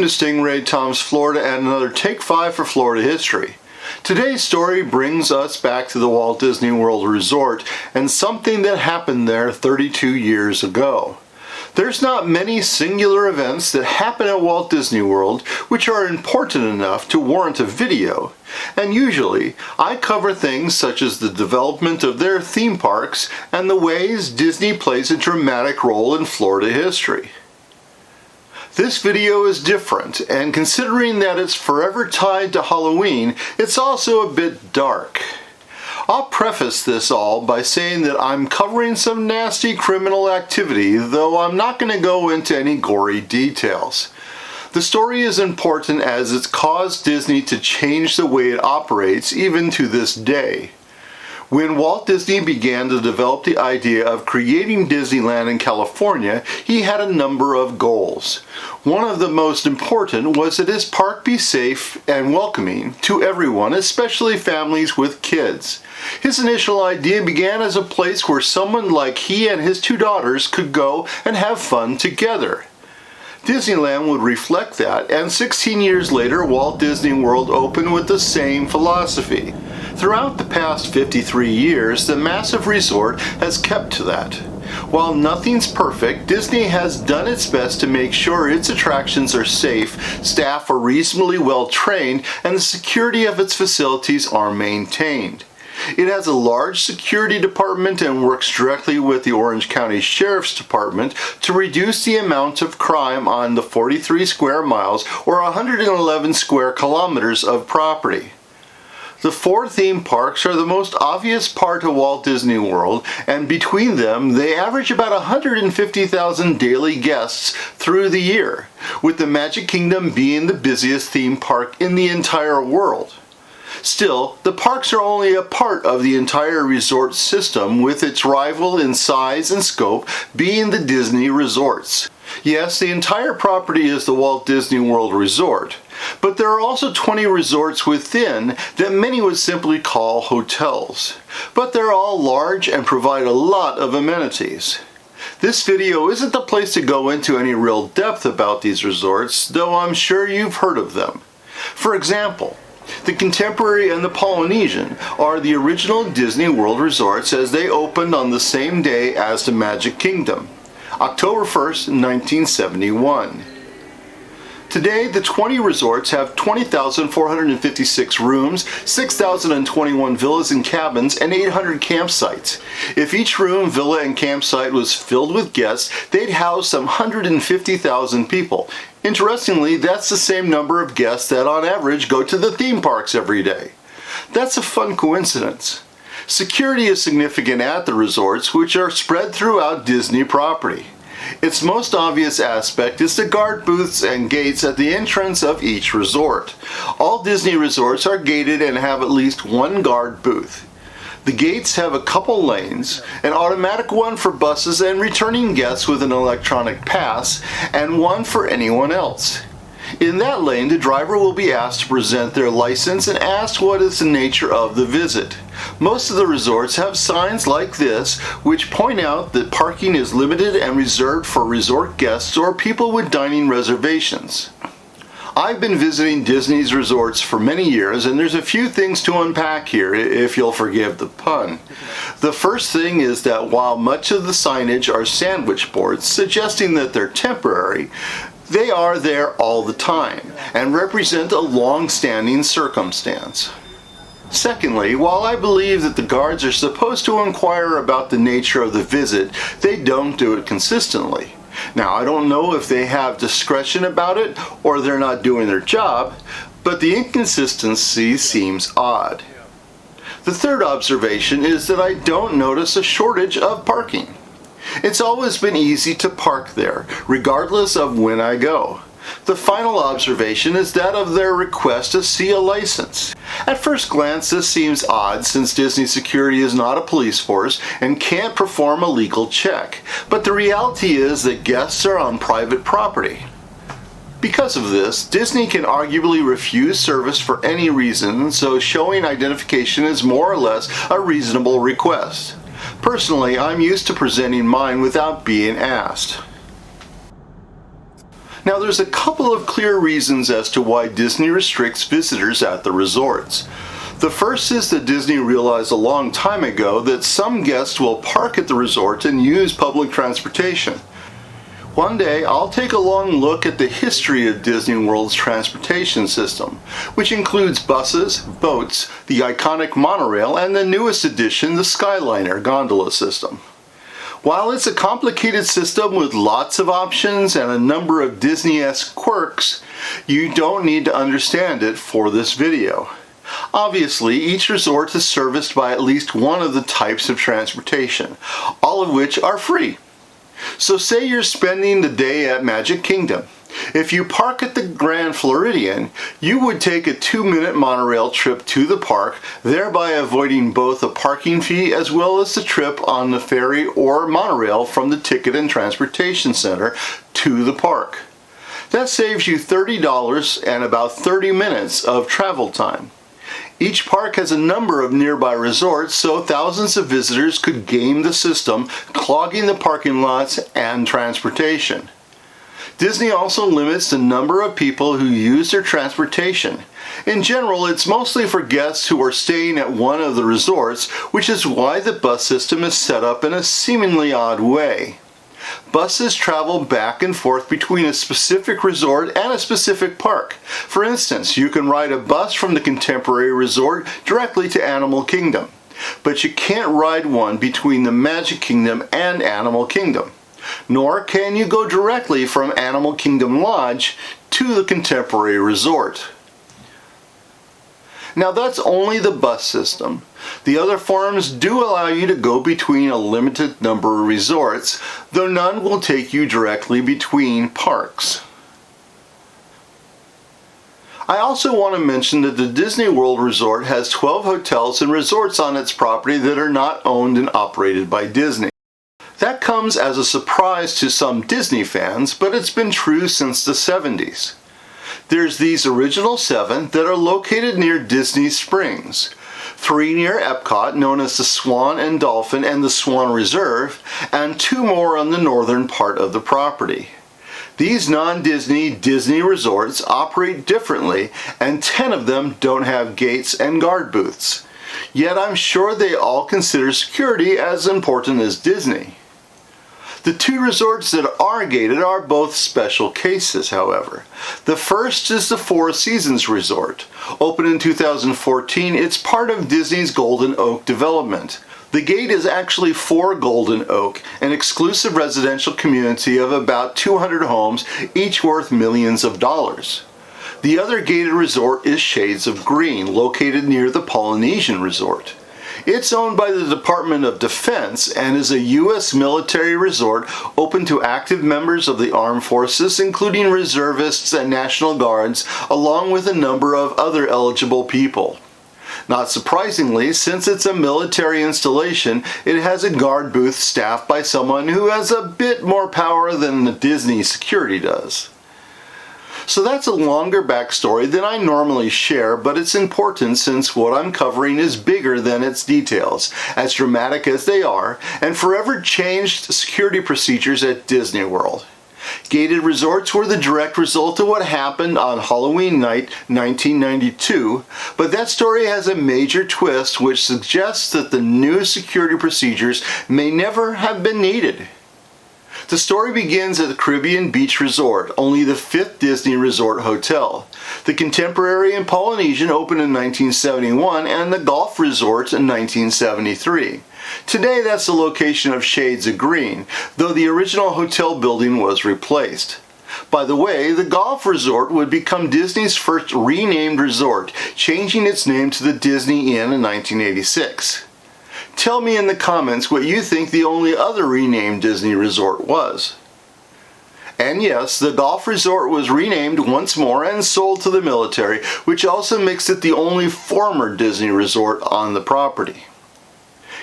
Welcome to Stingray Tom's Florida and another Take 5 for Florida History. Today's story brings us back to the Walt Disney World Resort and something that happened there 32 years ago. There's not many singular events that happen at Walt Disney World which are important enough to warrant a video, and usually I cover things such as the development of their theme parks and the ways Disney plays a dramatic role in Florida history. This video is different, and considering that it's forever tied to Halloween, it's also a bit dark. I'll preface this all by saying that I'm covering some nasty criminal activity, though I'm not going to go into any gory details. The story is important as it's caused Disney to change the way it operates even to this day. When Walt Disney began to develop the idea of creating Disneyland in California, he had a number of goals. One of the most important was that his park be safe and welcoming to everyone, especially families with kids. His initial idea began as a place where someone like he and his two daughters could go and have fun together. Disneyland would reflect that, and 16 years later, Walt Disney World opened with the same philosophy. Throughout the past 53 years, the massive resort has kept to that. While nothing's perfect, Disney has done its best to make sure its attractions are safe, staff are reasonably well trained, and the security of its facilities are maintained. It has a large security department and works directly with the Orange County Sheriff's Department to reduce the amount of crime on the 43 square miles or 111 square kilometers of property. The four theme parks are the most obvious part of Walt Disney World, and between them they average about 150,000 daily guests through the year, with the Magic Kingdom being the busiest theme park in the entire world. Still, the parks are only a part of the entire resort system, with its rival in size and scope being the Disney resorts. Yes, the entire property is the Walt Disney World Resort, but there are also 20 resorts within that many would simply call hotels. But they're all large and provide a lot of amenities. This video isn't the place to go into any real depth about these resorts, though I'm sure you've heard of them. For example, the Contemporary and the Polynesian are the original Disney World resorts as they opened on the same day as the Magic Kingdom, October 1st, 1971. Today, the 20 resorts have 20,456 rooms, 6,021 villas and cabins, and 800 campsites. If each room, villa, and campsite was filled with guests, they'd house some 150,000 people. Interestingly, that's the same number of guests that on average go to the theme parks every day. That's a fun coincidence. Security is significant at the resorts, which are spread throughout Disney property. Its most obvious aspect is the guard booths and gates at the entrance of each resort. All Disney resorts are gated and have at least one guard booth. The gates have a couple lanes, an automatic one for buses and returning guests with an electronic pass, and one for anyone else. In that lane, the driver will be asked to present their license and asked what is the nature of the visit. Most of the resorts have signs like this which point out that parking is limited and reserved for resort guests or people with dining reservations. I've been visiting Disney's resorts for many years, and there's a few things to unpack here, if you'll forgive the pun. The first thing is that while much of the signage are sandwich boards, suggesting that they're temporary, they are there all the time and represent a long-standing circumstance. Secondly, while I believe that the guards are supposed to inquire about the nature of the visit, they don't do it consistently. Now, I don't know if they have discretion about it or they're not doing their job, but the inconsistency seems odd. The third observation is that I don't notice a shortage of parking. It's always been easy to park there, regardless of when I go. The final observation is that of their request to see a license. At first glance, this seems odd since Disney Security is not a police force and can't perform a legal check, but the reality is that guests are on private property. Because of this, Disney can arguably refuse service for any reason, so showing identification is more or less a reasonable request. Personally, I'm used to presenting mine without being asked. Now there's a couple of clear reasons as to why Disney restricts visitors at the resorts. The first is that Disney realized a long time ago that some guests will park at the resort and use public transportation. One day I'll take a long look at the history of Disney World's transportation system, which includes buses, boats, the iconic monorail, and the newest addition, the Skyliner gondola system. While it's a complicated system with lots of options and a number of Disney-esque quirks, you don't need to understand it for this video. Obviously, each resort is serviced by at least one of the types of transportation, all of which are free. So say you're spending the day at Magic Kingdom. If you park at the Grand Floridian, you would take a 2-minute monorail trip to the park, thereby avoiding both a parking fee as well as the trip on the ferry or monorail from the Ticket and Transportation Center to the park. That saves you $30 and about 30 minutes of travel time. Each park has a number of nearby resorts, so thousands of visitors could game the system, clogging the parking lots and transportation. Disney also limits the number of people who use their transportation. In general, it's mostly for guests who are staying at one of the resorts, which is why the bus system is set up in a seemingly odd way. Buses travel back and forth between a specific resort and a specific park. For instance, you can ride a bus from the Contemporary Resort directly to Animal Kingdom, but you can't ride one between the Magic Kingdom and Animal Kingdom. Nor can you go directly from Animal Kingdom Lodge to the Contemporary Resort. Now that's only the bus system. The other forms do allow you to go between a limited number of resorts, though none will take you directly between parks. I also want to mention that the Disney World Resort has 12 hotels and resorts on its property that are not owned and operated by Disney. That comes as a surprise to some Disney fans, but it's been true since the 70s. There's these original 7 that are located near Disney Springs, 3 near Epcot, known as the Swan and Dolphin and the Swan Reserve, and 2 more on the northern part of the property. These non-Disney Disney resorts operate differently, and 10 of them don't have gates and guard booths. Yet I'm sure they all consider security as important as Disney. The 2 resorts that are gated are both special cases, however. The first is the Four Seasons Resort. Opened in 2014, it's part of Disney's Golden Oak development. The gate is actually for Golden Oak, an exclusive residential community of about 200 homes, each worth millions of dollars. The other gated resort is Shades of Green, located near the Polynesian Resort. It's owned by the Department of Defense and is a U.S. military resort open to active members of the armed forces, including reservists and National Guards, along with a number of other eligible people. Not surprisingly, since it's a military installation, it has a guard booth staffed by someone who has a bit more power than the Disney security does. So that's a longer backstory than I normally share, but it's important since what I'm covering is bigger than its details, as dramatic as they are, and forever changed security procedures at Disney World. Gated resorts were the direct result of what happened on Halloween night 1992, but that story has a major twist which suggests that the new security procedures may never have been needed. The story begins at the Caribbean Beach Resort, only the 5th Disney Resort hotel. The Contemporary and Polynesian opened in 1971 and the Golf Resort in 1973. Today that's the location of Shades of Green, though the original hotel building was replaced. By the way, the Golf Resort would become Disney's first renamed resort, changing its name to the Disney Inn in 1986. Tell me in the comments what you think the only other renamed Disney resort was. And yes, the Golf Resort was renamed once more and sold to the military, which also makes it the only former Disney resort on the property.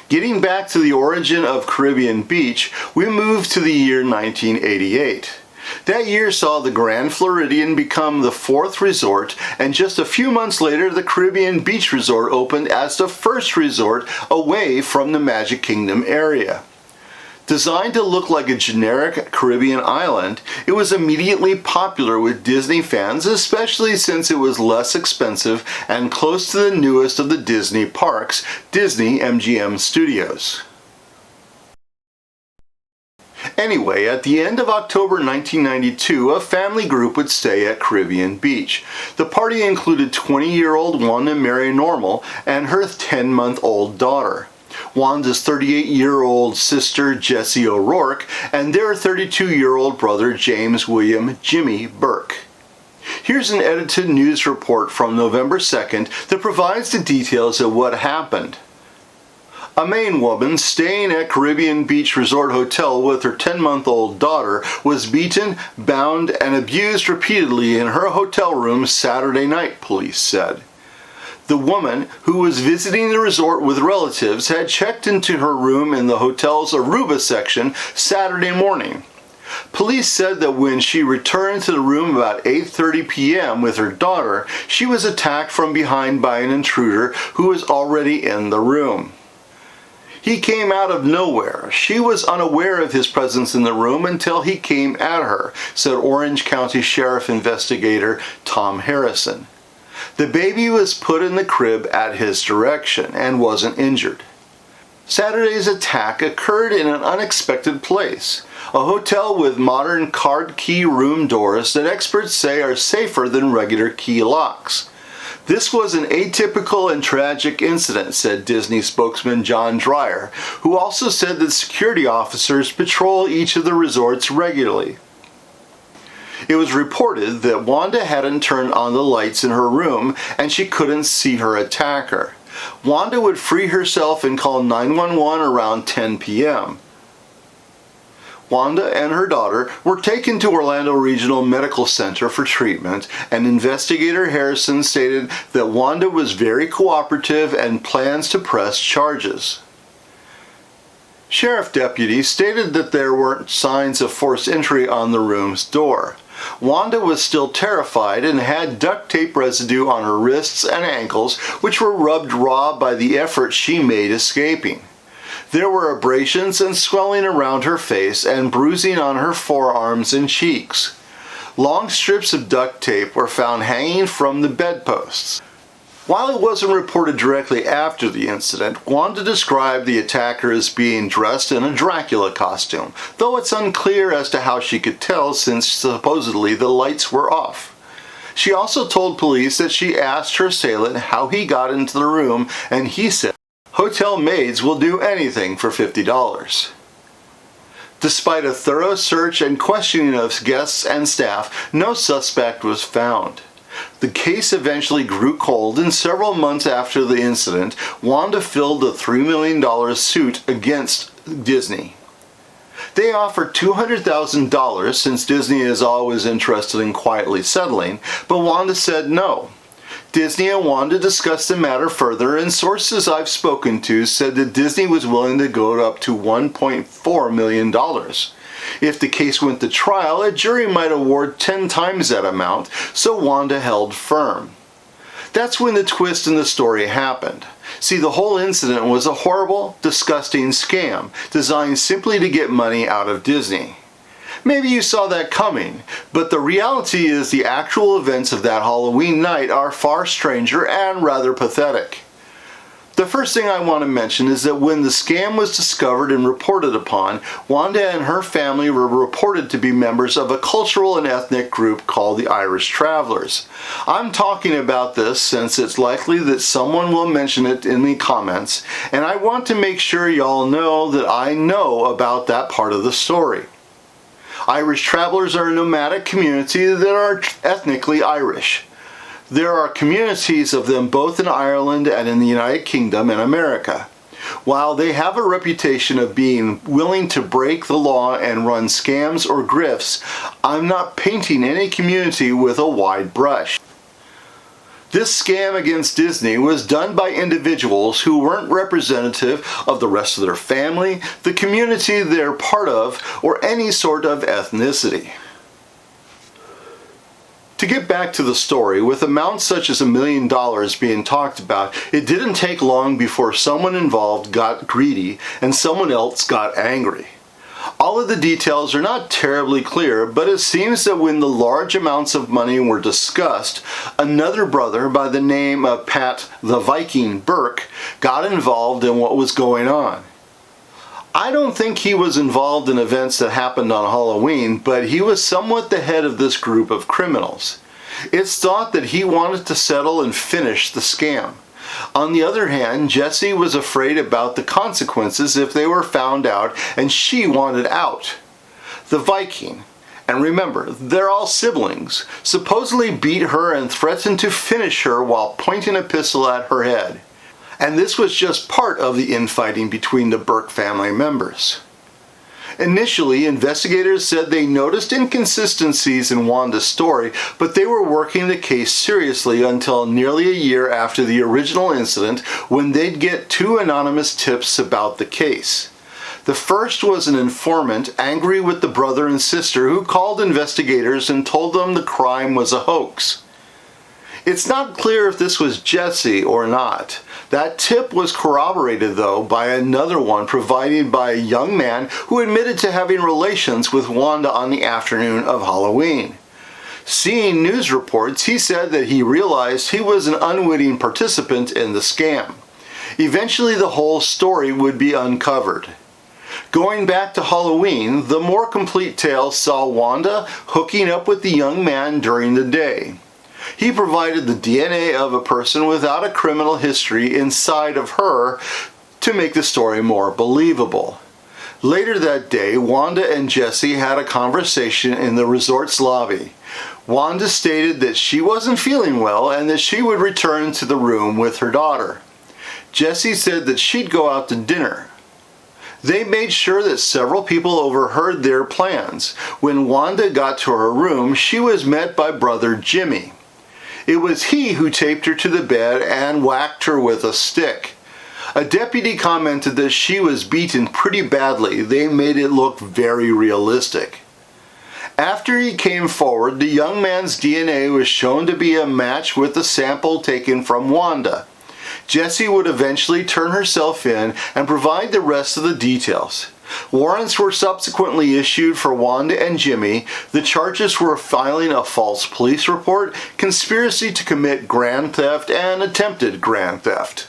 Getting back to the origin of Caribbean Beach, we move to the year 1988. That year saw the Grand Floridian become the 4th resort, and just a few months later the Caribbean Beach Resort opened as the first resort away from the Magic Kingdom area. Designed to look like a generic Caribbean island, it was immediately popular with Disney fans, especially since it was less expensive and close to the newest of the Disney parks, Disney MGM Studios. Anyway, at the end of October 1992, a family group would stay at Caribbean Beach. The party included 20-year-old AnnaMarie Normal and her 10-month-old daughter, Wanda's 38-year-old sister Jessie O'Rourke, and their 32-year-old brother James William Jimmy Burke. Here's an edited news report from November 2nd that provides the details of what happened. A Maine woman staying at Caribbean Beach Resort Hotel with her 10-month-old daughter was beaten, bound, and abused repeatedly in her hotel room Saturday night, police said. The woman, who was visiting the resort with relatives, had checked into her room in the hotel's Aruba section Saturday morning. Police said that when she returned to the room about 8:30 p.m. with her daughter, she was attacked from behind by an intruder who was already in the room. He came out of nowhere. She was unaware of his presence in the room until he came at her, said Orange County Sheriff Investigator Tom Harrison. The baby was put in the crib at his direction and wasn't injured. Saturday's attack occurred in an unexpected place, a hotel with modern card key room doors that experts say are safer than regular key locks. This was an atypical and tragic incident, said Disney spokesman Dan Drnach, who also said that security officers patrol each of the resorts regularly. It was reported that Wanda hadn't turned on the lights in her room and she couldn't see her attacker. Wanda would free herself and call 911 around 10 p.m. Wanda and her daughter were taken to Orlando Regional Medical Center for treatment, and Investigator Harrison stated that Wanda was very cooperative and plans to press charges. Sheriff deputies stated that there weren't signs of forced entry on the room's door. Wanda was still terrified and had duct tape residue on her wrists and ankles, which were rubbed raw by the effort she made escaping. There were abrasions and swelling around her face and bruising on her forearms and cheeks. Long strips of duct tape were found hanging from the bedposts. While it wasn't reported directly after the incident, Wanda described the attacker as being dressed in a Dracula costume, though it's unclear as to how she could tell since supposedly the lights were off. She also told police that she asked her assailant how he got into the room, and he said, "Hotel maids will do anything for $50. Despite a thorough search and questioning of guests and staff, no suspect was found. The case eventually grew cold, and several months after the incident, Wanda filed a $3 million suit against Disney. They offered $200,000 since Disney is always interested in quietly settling, but Wanda said no. Disney and Wanda discussed the matter further, and sources I've spoken to said that Disney was willing to go up to $1.4 million. If the case went to trial, a jury might award 10 times that amount, so Wanda held firm. That's when the twist in the story happened. See, the whole incident was a horrible, disgusting scam designed simply to get money out of Disney. Maybe you saw that coming, but the reality is the actual events of that Halloween night are far stranger and rather pathetic. The first thing I want to mention is that when the scam was discovered and reported upon, Wanda and her family were reported to be members of a cultural and ethnic group called the Irish Travelers. I'm talking about this since it's likely that someone will mention it in the comments, and I want to make sure y'all know that I know about that part of the story. Irish Travelers are a nomadic community that are ethnically Irish. There are communities of them both in Ireland and in the United Kingdom and America. While they have a reputation of being willing to break the law and run scams or grifts, I'm not painting any community with a wide brush. This scam against Disney was done by individuals who weren't representative of the rest of their family, the community they're part of, or any sort of ethnicity. To get back to the story, with amounts such as $1 million being talked about, it didn't take long before someone involved got greedy and someone else got angry. All of the details are not terribly clear, but it seems that when the large amounts of money were discussed, another brother by the name of Pat the Viking Burke got involved in what was going on. I don't think he was involved in events that happened on Halloween, but he was somewhat the head of this group of criminals. It's thought that he wanted to settle and finish the scam. On the other hand, Jessie was afraid about the consequences if they were found out, and she wanted out. The Viking, and remember, they're all siblings, supposedly beat her and threatened to finish her while pointing a pistol at her head. And this was just part of the infighting between the Burke family members. Initially, investigators said they noticed inconsistencies in Wanda's story, but they were working the case seriously until nearly a year after the original incident, when they'd get two anonymous tips about the case. The first was an informant angry with the brother and sister who called investigators and told them the crime was a hoax. It's not clear if this was Jessie or not. That tip was corroborated, though, by another one provided by a young man who admitted to having relations with Wanda on the afternoon of Halloween. Seeing news reports, he said that he realized he was an unwitting participant in the scam. Eventually, the whole story would be uncovered. Going back to Halloween, the more complete tale saw Wanda hooking up with the young man during the day. He provided the DNA of a person without a criminal history inside of her to make the story more believable. Later that day, Wanda and Jessie had a conversation in the resort's lobby. Wanda stated that she wasn't feeling well and that she would return to the room with her daughter. Jessie said that she'd go out to dinner. They made sure that several people overheard their plans. When Wanda got to her room, she was met by brother Jimmy. It was he who taped her to the bed and whacked her with a stick. A deputy commented that she was beaten pretty badly. They made it look very realistic. After he came forward, the young man's DNA was shown to be a match with the sample taken from Wanda. Jessie would eventually turn herself in and provide the rest of the details. Warrants were subsequently issued for Wanda and Jimmy. The charges were filing a false police report, conspiracy to commit grand theft, and attempted grand theft.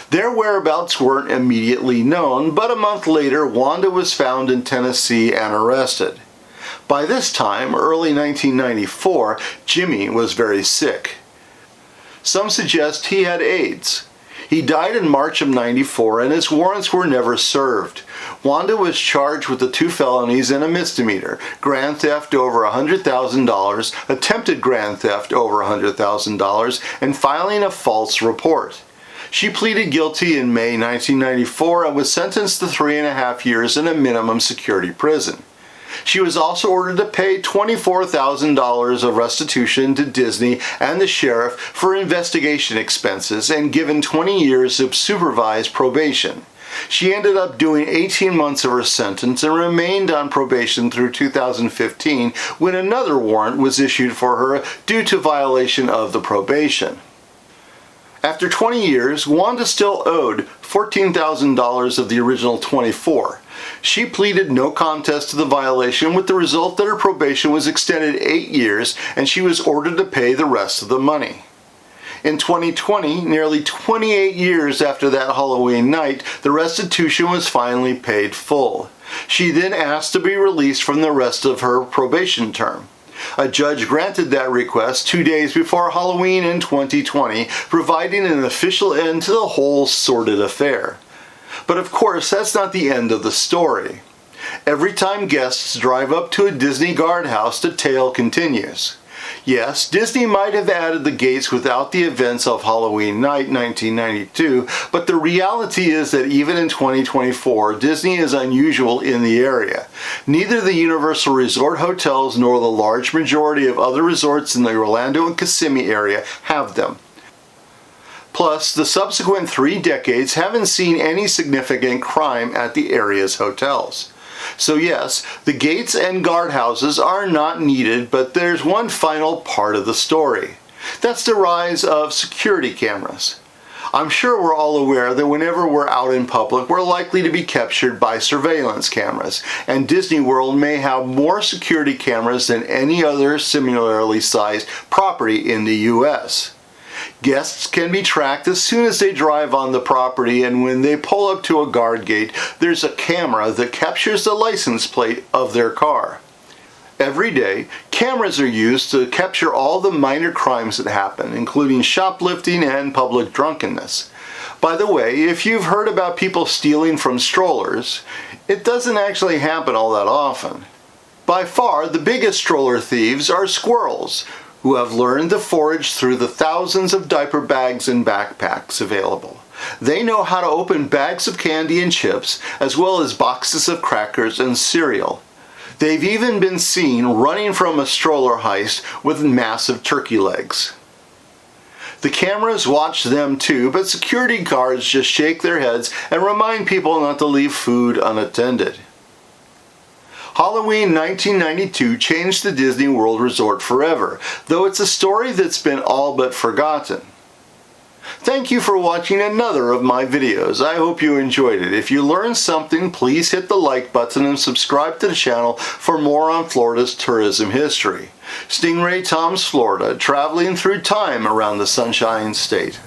Their whereabouts weren't immediately known, but a month later, Wanda was found in Tennessee and arrested. By this time, early 1994, Jimmy was very sick. Some suggest he had AIDS. He died in March of '94 and his warrants were never served. Wanda was charged with the 2 felonies and a misdemeanor: grand theft over $100,000, attempted grand theft over $100,000, and filing a false report. She pleaded guilty in May 1994 and was sentenced to 3.5 years in a minimum security prison. She was also ordered to pay $24,000 of restitution to Disney and the sheriff for investigation expenses and given 20 years of supervised probation. She ended up doing 18 months of her sentence and remained on probation through 2015 when another warrant was issued for her due to violation of the probation. After 20 years, Wanda still owed $14,000 of the original $24,000. She pleaded no contest to the violation, with the result that her probation was extended 8 years and she was ordered to pay the rest of the money. In 2020, nearly 28 years after that Halloween night, the restitution was finally paid full. She then asked to be released from the rest of her probation term. A judge granted that request 2 days before Halloween in 2020, providing an official end to the whole sordid affair. But of course, that's not the end of the story. Every time guests drive up to a Disney guardhouse, the tale continues. Yes, Disney might have added the gates without the events of Halloween night 1992, but the reality is that even in 2024, Disney is unusual in the area. Neither the Universal Resort hotels nor the large majority of other resorts in the Orlando and Kissimmee area have them. Plus, the subsequent 3 decades haven't seen any significant crime at the area's hotels. So yes, the gates and guardhouses are not needed, but there's one final part of the story. That's the rise of security cameras. I'm sure we're all aware that whenever we're out in public, we're likely to be captured by surveillance cameras, and Disney World may have more security cameras than any other similarly sized property in the US. Guests can be tracked as soon as they drive on the property, and when they pull up to a guard gate, there's a camera that captures the license plate of their car. Every day, cameras are used to capture all the minor crimes that happen, including shoplifting and public drunkenness. By the way, if you've heard about people stealing from strollers, it doesn't actually happen all that often. By far, the biggest stroller thieves are squirrels, who have learned to forage through the thousands of diaper bags and backpacks available. They know how to open bags of candy and chips, as well as boxes of crackers and cereal. They've even been seen running from a stroller heist with massive turkey legs. The cameras watch them too, but security guards just shake their heads and remind people not to leave food unattended. Halloween 1992 changed the Disney World Resort forever, though it's a story that's been all but forgotten. Thank you for watching another of my videos. I hope you enjoyed it. If you learned something, please hit the like button and subscribe to the channel for more on Florida's tourism history. Stingray Tom's Florida, traveling through time around the Sunshine State.